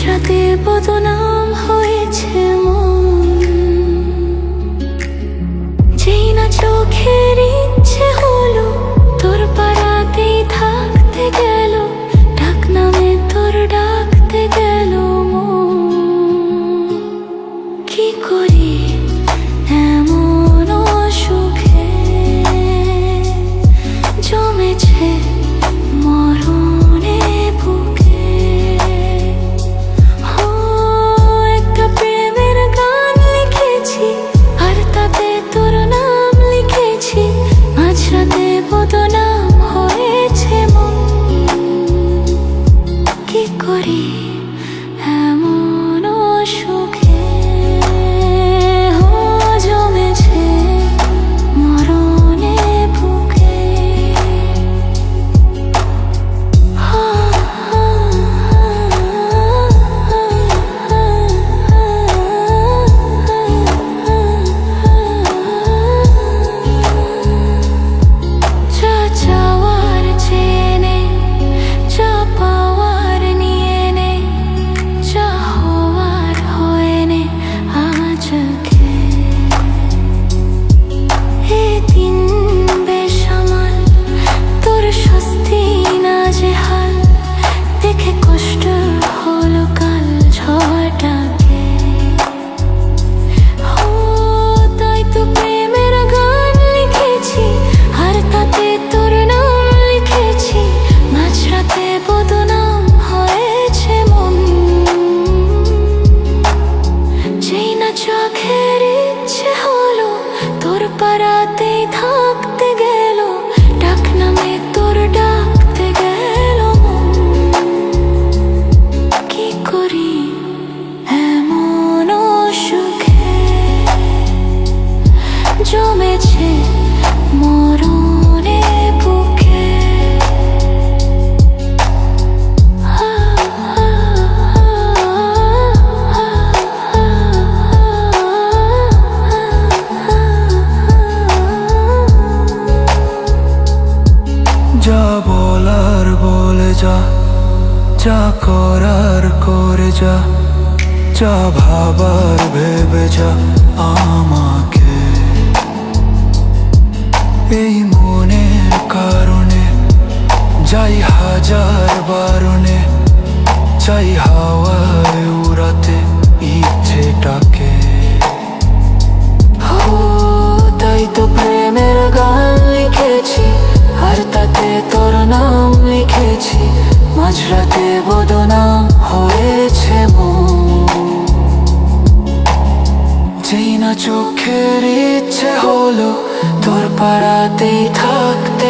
মাঝরাতে বদনাম হয়েছে মন, যেই না চোখের ইচ্ছে হলো তোর পাড়াতেই থাকতে গেল, ডাক নামে তোর ডাকতে গেল মন। কি করি এমন সুখে জমেছে মরণে বুকে। একটা প্রেমের গান লিখেছি আর তাতে তোর নাম লিখেছি, মাঝরাতে বদনাম হয়েছে মন। কি করি এমন সুখে জমেছে মরণে বুকে। যা চাওয়ার চেয়ে নে, যা পাওয়ার নিয়ে নে, যা হওয়ার হয়ে নে আজকে। এই দিন বেসামাল, তোর স্বস্তি নাজেহাল, দেখে কষ্ট হলো কাল ঝড়টাকে। তাই তো প্রেমের গান লিখেছি আর তাতে তোর নাম লিখেছি, মাঝরাতে বদনাম হয়েছে মন। যেই না চোখের ইচ্ছে হলো তোর পাড়াতেই থাকতে গেল, ডাক নামে তোর ডাকতে গেল মন। কি করি এমন সুখে জমেছে মরণে বুকে। যা বলার বলে যা, যা করার করে যা, যা ভাবার ভেবে যা আমাকে। এই মনের কারণে যাই হাজার বারণে, চাই হাওয়ায় উড়াতে ইচ্ছেটাকে। তাই তো প্রেমের গান লিখেছি আর তাতে তোর নাম লিখেছি, মাঝরাতে বদনাম হয়েছে মন। যেই না চোখের ইচ্ছে হলো তোর পাড়াতেই থাকতে